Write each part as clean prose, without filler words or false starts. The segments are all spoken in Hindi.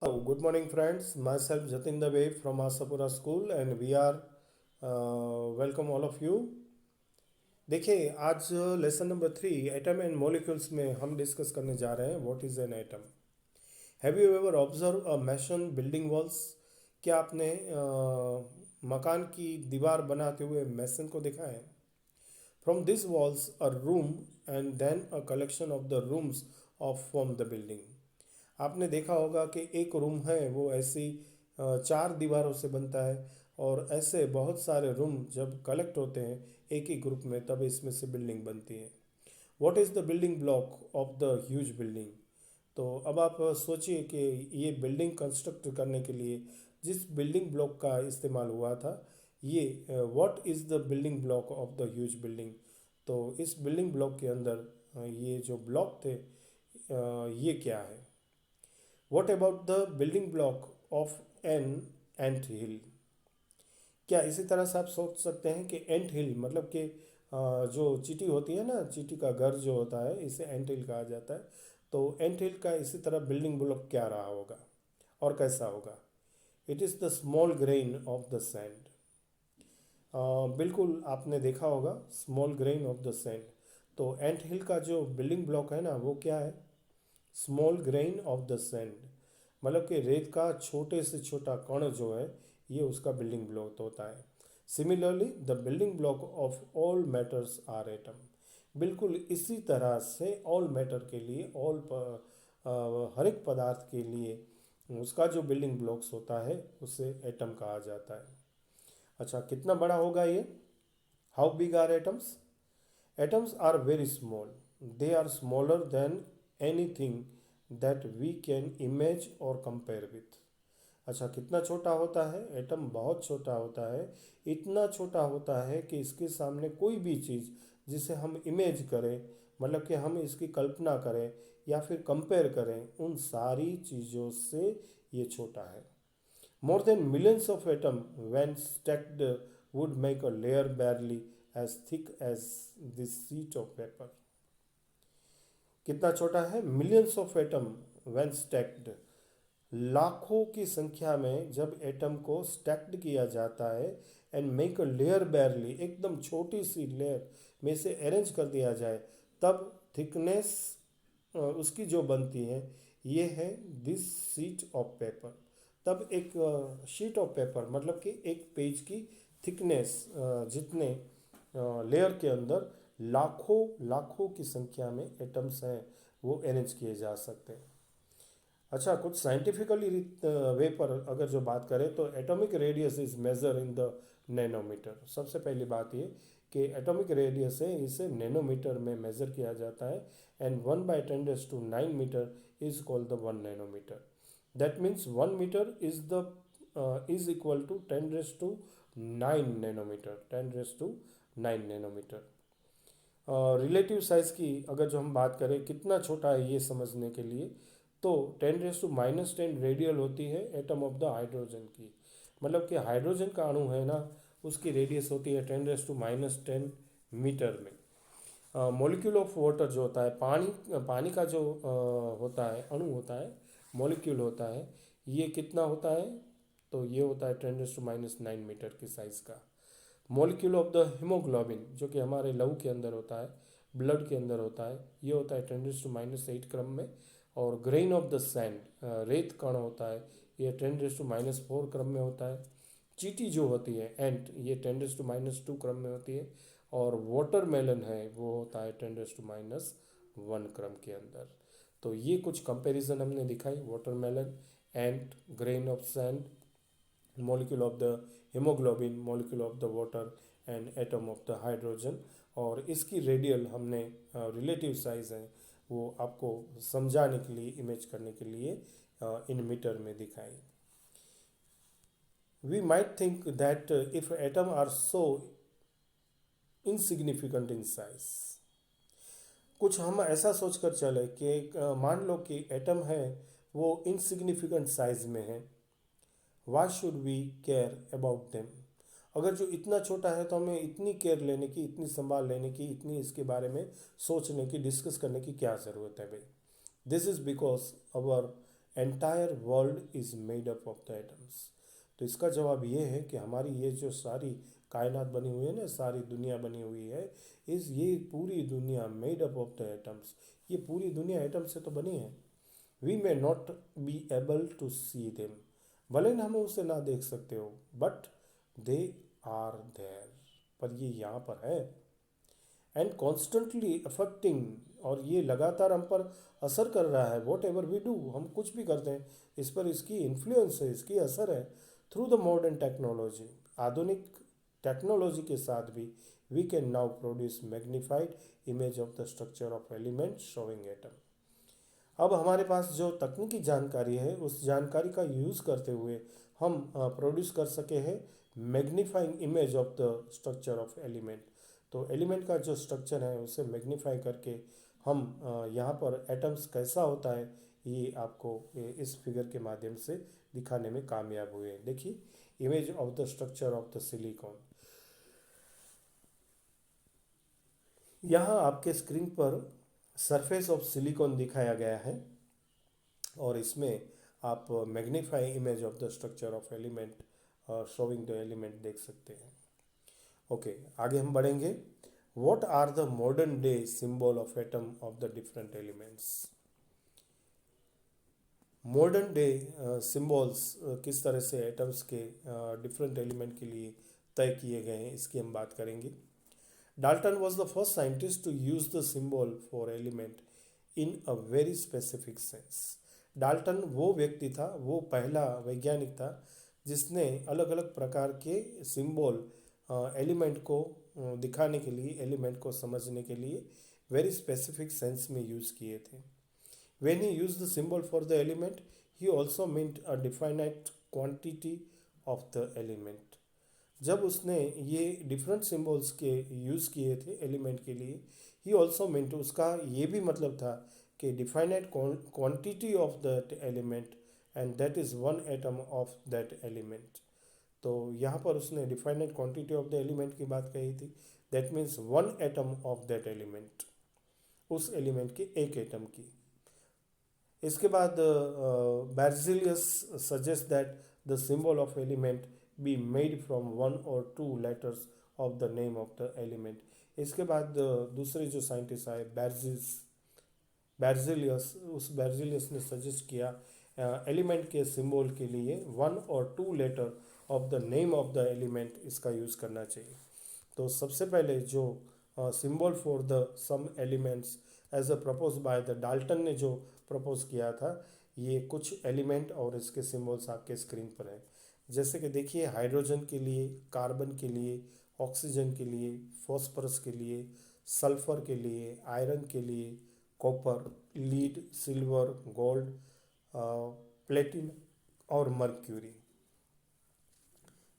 Good morning, friends. Myself Jatin Dave from Asapura School, and we are welcome all of you. देखिए आज lesson number 3 atom and molecules में हम डिस्कस करने जा रहे हैं what is an atom. Have you ever observe a mansion building walls? क्या आपने मकान की दीवार बनाते हुए मैसन को देखा है? From this walls a room and then a collection of the rooms of form the building. आपने देखा होगा कि एक रूम है वो ऐसी चार दीवारों से बनता है, और ऐसे बहुत सारे रूम जब कलेक्ट होते हैं एक ही ग्रुप में तब इसमें से बिल्डिंग बनती है। What is the building block of the huge building? तो अब आप सोचिए कि ये बिल्डिंग कंस्ट्रक्ट करने के लिए जिस बिल्डिंग ब्लॉक का इस्तेमाल हुआ था, ये what is the building block of the huge building. तो इस बिल्डिंग ब्लॉक के अंदर ये जो ब्लॉक थे ये क्या है? What about the building block of an ant hill? क्या इसी तरह से आप सोच सकते हैं कि एंट हिल मतलब कि जो चींटी होती है ना, चींटी का घर जो होता है इसे एंट हिल कहा जाता है। तो एंट हिल का इसी तरह बिल्डिंग ब्लॉक क्या रहा होगा और कैसा होगा? It is the small grain of the sand. बिल्कुल आपने देखा होगा small grain of the sand. तो एंट हिल का जो बिल्डिंग ब्लॉक है ना वो क्या है? Small grain of the sand, मतलब कि रेत का छोटे से छोटा कण जो है ये उसका बिल्डिंग ब्लॉक होता है। Similarly the building block of all matters are atom. बिल्कुल इसी तरह से ऑल मैटर के लिए हर एक पदार्थ के लिए उसका जो बिल्डिंग ब्लॉक्स होता है उसे एटम कहा जाता है। अच्छा, कितना बड़ा होगा ये? How big are atoms? Atoms are very small. They are smaller than anything that we can image or compare with. अच्छा, कितना छोटा होता है एटम? बहुत छोटा होता है। इतना छोटा होता है कि इसके सामने कोई भी चीज़ जिसे हम इमेज करें, मतलब कि हम इसकी कल्पना करें या फिर कंपेयर करें, उन सारी चीज़ों से ये छोटा है। More than millions of atoms, when stacked, would make a layer barely as thick as this sheet of paper. कितना छोटा है? Millions of atom when stacked, लाखों की संख्या में जब एटम को स्टैक्ड किया जाता है, एंड मेक अ लेयर बैरली, एकदम छोटी सी लेयर में से अरेंज कर दिया जाए, तब थिकनेस उसकी जो बनती है ये है दिस शीट ऑफ पेपर। तब एक शीट ऑफ पेपर मतलब कि एक पेज की थिकनेस जितने लेयर के अंदर लाखों लाखों की संख्या में एटम्स हैं वो अरेंज किए जा सकते हैं। अच्छा, कुछ साइंटिफिकली वे पर अगर जो बात करें तो atomic radius is measure in the nanometre. सबसे पहली बात ये कि एटॉमिक रेडियस है इसे नैनोमीटर में मेजर किया जाता है, and 1/10⁹ is called the 1 nanometre. That means 1 metre is equal to 10⁹ 9 nanometre, 10⁹ 9 nanometre. Relative size की अगर जो हम बात करें कितना छोटा है ये समझने के लिए, तो 10⁻⁻10 रेडियल होती है एटम ऑफ द हाइड्रोजन की। मतलब कि हाइड्रोजन का अणु है ना, उसकी रेडियस होती है 10⁻10 मीटर में। मॉलिक्यूल ऑफ वाटर जो होता है, पानी पानी का जो होता है अणु होता है, मॉलिक्यूल होता है, ये कितना होता है? तो ये होता है 10⁻⁹ मीटर की साइज़ का। मॉलिक्यूल ऑफ द हीमोग्लोबिन जो कि हमारे लहू के अंदर होता है, ब्लड के अंदर होता है, ये होता है 10⁻8 क्रम में। और ग्रेन ऑफ द सैंड रेत कण होता है, ये 10⁻4 क्रम में होता है। चीटी जो होती है एंट, ये 10⁻2 क्रम में होती है। और वाटरमेलन है वो होता है 10⁻1 क्रम के अंदर। तो ये कुछ कंपैरिजन हमने दिखाई, watermelon, ant, grain of sand, molecule of the hemoglobin, molecule of the water and atom of the hydrogen। और इसकी रेडियल हमने रिलेटिव साइज है वो आपको समझाने के लिए, इमेज करने के लिए इन मीटर में दिखाई। We might think that if atom are so insignificant in size, कुछ हम ऐसा सोचकर चले कि मान लो कि एटम है वो इनसिग्निफिकेंट साइज में है, why should we care about them? अगर जो इतना छोटा है तो हमें इतनी केयर लेने की, इतनी संभाल लेने की, इतनी इसके बारे में सोचने की, डिस्कस करने की क्या ज़रूरत है भाई? This is because our entire world is made up of the atoms. तो इसका जवाब ये है कि हमारी ये जो सारी कायनात बनी हुई है ना, सारी दुनिया बनी हुई है, ये पूरी दुनिया made up of the atoms, ये पूरी दुनिया एटम से तो बनी है। We may not be able to see them, भले ना हमें उसे ना देख सकते हो, बट दे आर देयर, पर ये यहाँ पर है। एंड कॉन्स्टेंटली अफेक्टिंग, और ये लगातार हम पर असर कर रहा है। वॉट एवर वी डू, हम कुछ भी करते हैं इस पर इसकी इन्फ्लुएंस है, इसकी असर है। थ्रू द मॉडर्न टेक्नोलॉजी, आधुनिक टेक्नोलॉजी के साथ भी we can now produce magnified image of the structure of element showing atom. अब हमारे पास जो तकनीकी जानकारी है, उस जानकारी का यूज़ करते हुए हम प्रोड्यूस कर सके हैं magnifying image of the structure of element. तो एलिमेंट का जो स्ट्रक्चर है उसे मैग्नीफाई करके हम यहाँ पर एटम्स कैसा होता है ये आपको इस फिगर के माध्यम से दिखाने में कामयाब हुए हैं। देखिए, image of the structure of the silicon. यहाँ आपके स्क्रीन पर सरफेस ऑफ सिलिकॉन दिखाया गया है, और इसमें आप magnify image of the structure of element showing the element देख सकते हैं। ओके, आगे हम बढ़ेंगे। What are the modern day symbol of atom of the different elements. Modern day symbols किस तरह से एटम्स के डिफरेंट एलिमेंट के लिए तय किए गए हैं, इसकी हम बात करेंगे। Dalton was the first scientist to use the symbol for element in a very specific sense. Dalton वो व्यक्ति था, वो पहला वैज्ञानिक था जिसने अलग अलग प्रकार के सिंबल एलिमेंट को दिखाने के लिए, एलिमेंट को समझने के लिए वेरी स्पेसिफिक सेंस में यूज़ किए थे। When he used the symbol for the element, he also meant a definite quantity of the element. जब उसने ये डिफरेंट सिम्बल्स के यूज़ किए थे एलिमेंट के लिए, ही ऑल्सो मेंट, उसका ये भी मतलब था कि definite quantity of that element, and that is one atom of that element. तो यहाँ पर उसने definite quantity of the element की बात कही थी। That means one atom of that element, उस एलिमेंट के एक एटम की। इसके बाद Berzelius suggest that the symbol of element be made from one और two letters of the name of the element. इसके बाद दूसरे जो साइंटिस्ट आए बेर्ज़ेलियस, उस बेर्ज़ेलियस ने सजेस्ट किया एलिमेंट के सिंबल के लिए वन और two letter of the name of the element इसका यूज़ करना चाहिए। तो सबसे पहले जो symbol for the some elements as a propose by the Dalton ने जो प्रपोज किया था, ये कुछ एलिमेंट और इसके सिंबल्स आपके स्क्रीन पर हैं। जैसे कि देखिए, हाइड्रोजन के लिए, कार्बन के लिए, ऑक्सीजन के लिए, फॉस्फोरस के लिए, सल्फर के लिए, आयरन के लिए, copper, lead, silver, gold, platinum और मर्क्यूरी।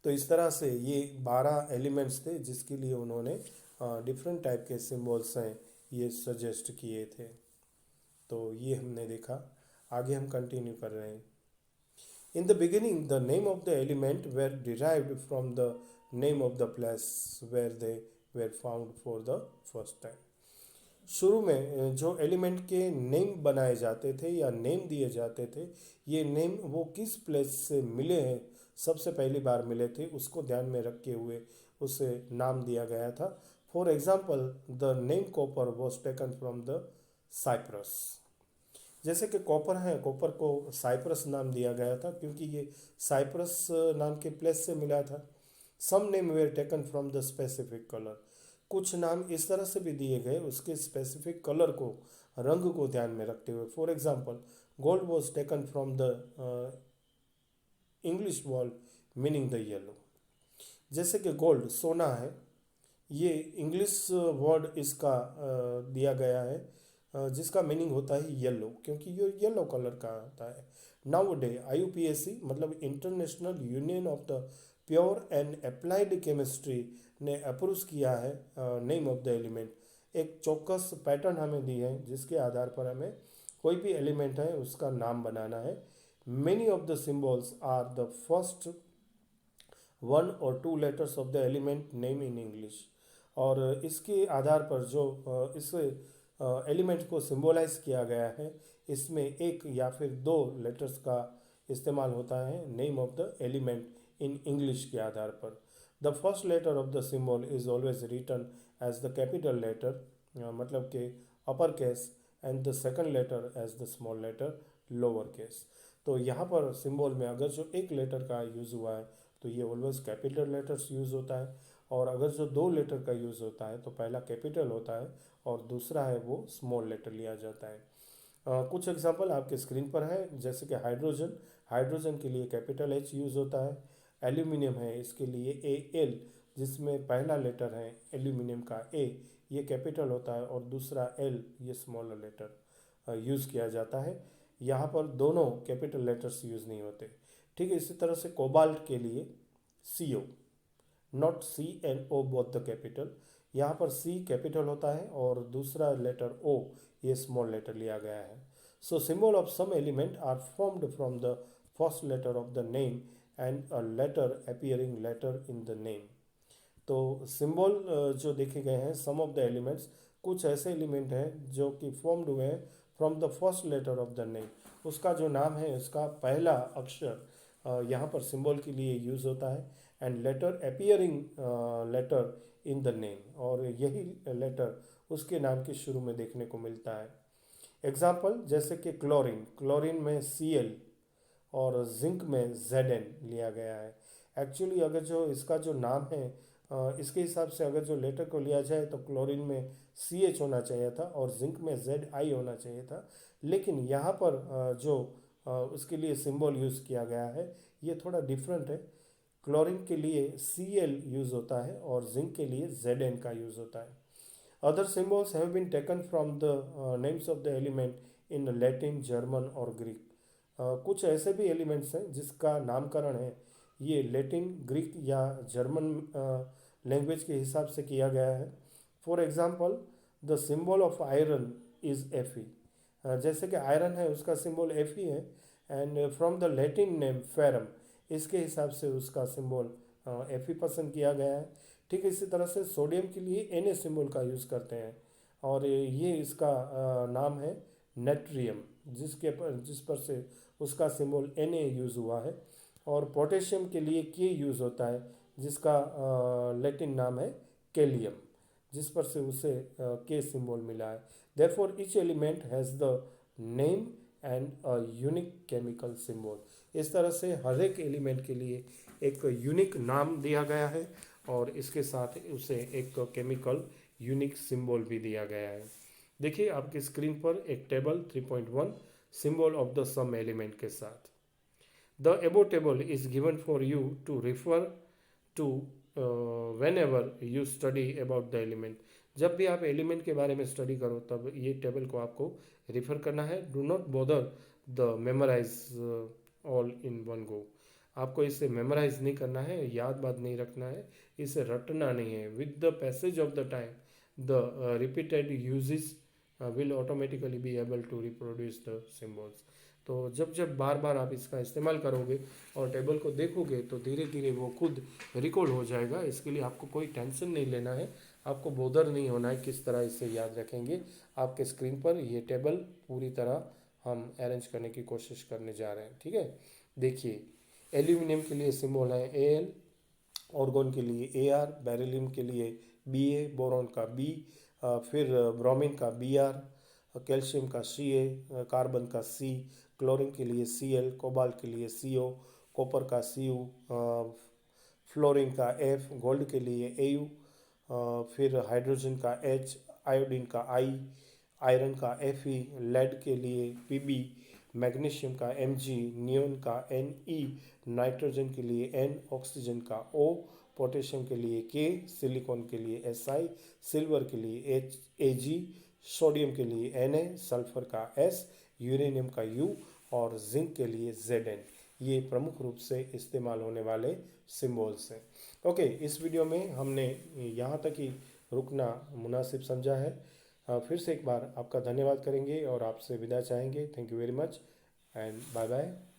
तो इस तरह से ये 12 एलिमेंट्स थे जिसके लिए उन्होंने डिफरेंट टाइप के सिंबल्स हैं ये सजेस्ट किए थे। तो ये हमने देखा। आगे हम कंटिन्यू कर रहे हैं। In the beginning the name of the element were derived from the name of the place where they were found for the first time. शुरू में जो एलिमेंट के नेम बनाए जाते थे या नेम दिए जाते थे, ये नेम वो किस प्लेस से मिले हैं, सबसे पहली बार मिले थे, उसको ध्यान में रखे हुए उसे नाम दिया गया था। For example, the name copper was taken from the Cyprus. जैसे कि कॉपर है, कॉपर को साइप्रस नाम दिया गया था क्योंकि ये साइप्रस नाम के प्लेस से मिला था। Some name were taken from the specific colour. कुछ नाम इस तरह से भी दिए गए उसके स्पेसिफिक कलर को, रंग को ध्यान में रखते हुए। For example, gold was taken from the English word meaning the yellow. जैसे कि गोल्ड सोना है, ये इंग्लिश वर्ड इसका दिया गया है जिसका मीनिंग होता है येलो, क्योंकि ये येलो कलर का होता है। नाउ डे IUPAC मतलब international union of the pure and applied chemistry ने अप्रूव किया है नेम ऑफ द एलिमेंट। एक चौकस पैटर्न हमें दी है जिसके आधार पर हमें कोई भी एलिमेंट है उसका नाम बनाना है। Many of the symbols are the first one और two letters of the element name in English. और इसके आधार पर जो इस एलिमेंट को सिम्बोलाइज किया गया है, इसमें एक या फिर दो लेटर्स का इस्तेमाल होता है name of the element in English के आधार पर। The first letter of the symbol is always written as the capital letter, मतलब कि upper case, and the second letter as the small letter lower case. तो यहाँ पर सिंबल में अगर जो एक लेटर का यूज़ हुआ है तो ये ऑलवेज कैपिटल लेटर्स यूज़ होता है, और अगर जो दो लेटर का यूज़ होता है तो पहला कैपिटल होता है और दूसरा है वो स्मॉल लेटर लिया जाता है। कुछ एग्जांपल आपके स्क्रीन पर है, जैसे कि हाइड्रोजन, हाइड्रोजन के लिए कैपिटल एच यूज़ होता है। एल्यूमिनियम है, इसके लिए ए एल, जिसमें पहला लेटर है एल्यूमिनियम का ए, ये कैपिटल होता है और दूसरा एल ये स्मॉल लेटर यूज़ किया जाता है। यहाँ पर दोनों कैपिटल लेटर्स यूज़ नहीं होते। ठीक है, इसी तरह से कोबाल्ट के लिए C O, not C and O both the capital, यहाँ पर सी कैपिटल होता है और दूसरा लेटर ओ ये स्मॉल लेटर लिया गया है। So symbol of some element are formed from the first letter of the name and a letter appearing letter in the name. तो सिंबल जो देखे गए हैं सम ऑफ द एलिमेंट्स, कुछ ऐसे एलिमेंट हैं जो कि फॉर्म्ड हुए हैं from the first letter of the name, उसका जो नाम है उसका पहला अक्षर यहाँ पर सिंबल के लिए यूज़ होता है, and letter appearing letter in the name, और यही लेटर उसके नाम के शुरू में देखने को मिलता है। एग्जाम्पल जैसे कि क्लोरीन, क्लोरीन में Cl और जिंक में Zn लिया गया है। एक्चुअली अगर जो इसका जो नाम है इसके हिसाब से अगर जो लेटर को लिया जाए तो क्लोरीन में CH होना चाहिए था और जिंक में Zi होना चाहिए था, लेकिन यहाँ पर जो उसके लिए सिंबल यूज़ किया गया है ये थोड़ा डिफरेंट है। क्लोरीन के लिए Cl यूज़ होता है और जिंक के लिए Zn का यूज़ होता है। Other symbols have been taken from the names of the element in Latin, German और ग्रीक। कुछ ऐसे भी एलिमेंट्स हैं जिसका नामकरण है ये लैटिन, ग्रीक या जर्मन लैंग्वेज के हिसाब से किया गया है। For example the symbol of iron is Fe, जैसे कि आयरन है उसका सिंबल Fe है, and from the Latin name ferrum, इसके हिसाब से उसका सिंबल Fe पसंद किया गया है। ठीक है, इसी तरह से सोडियम के लिए Na सिंबल का यूज़ करते हैं और ये इसका नाम है नेट्रियम, जिस पर से उसका सिंबल Na यूज़ हुआ है। और पोटेशियम के लिए K यूज़ होता है जिसका लैटिन नाम है कैलियम, जिस पर से उसे K सिंबल मिला है। Therefore each element has the name and a unique chemical symbol. इस तरह से हर एक एलिमेंट के लिए एक यूनिक नाम दिया गया है और इसके साथ उसे एक केमिकल यूनिक सिंबल भी दिया गया है। देखिए आपकी स्क्रीन पर एक table 3.1 symbol of the some element के साथ। The above table is given for you to refer to whenever you study about the element। जब भी आप एलिमेंट के बारे में स्टडी करो तब ये टेबल को आपको रिफर करना है। Do not bother the memorise all in one go. आपको इसे मेमोराइज नहीं करना है, याद बात नहीं रखना है, इसे रटना नहीं है। With the passage of the time the repeated uses will automatically be able to reproduce the symbols. तो जब जब बार बार आप इसका इस्तेमाल करोगे और टेबल को देखोगे तो धीरे धीरे वो खुद रिकॉल हो जाएगा। इसके लिए आपको कोई टेंशन नहीं लेना है, आपको बोदर नहीं होना है किस तरह इसे याद रखेंगे। आपके स्क्रीन पर ये टेबल पूरी तरह हम अरेंज करने की कोशिश करने जा रहे हैं। ठीक है, देखिए एल्यूमिनियम के लिए सिंबल है Al, ऑर्गन के लिए Ar, बेरिलियम के लिए Ba, बोरॉन का B, फिर ब्रोमीन का Br, कैल्शियम का Ca, कार्बन का C, क्लोरीन के लिए Cl, कोबाल्ट के लिए Co, कॉपर का Cu, फ्लोरीन का F, गोल्ड के लिए Au, फिर हाइड्रोजन का H, आयोडीन का I, आयरन का Fe, लेड के लिए Pb, मैग्नीशियम का Mg, नियोन का Ne, नाइट्रोजन के लिए N, ऑक्सीजन का O, पोटेशियम के लिए K, सिलिकॉन के लिए Si, सिल्वर के लिए Ag, सोडियम के लिए Na, सल्फर का S, यूरेनियम का U और जिंक के लिए Zn। ये प्रमुख रूप से इस्तेमाल होने वाले सिम्बल्स हैं। ओके, इस वीडियो में हमने यहाँ तक ही रुकना मुनासिब समझा है। फिर से एक बार आपका धन्यवाद करेंगे और आपसे विदा चाहेंगे। Thank you very much and bye bye.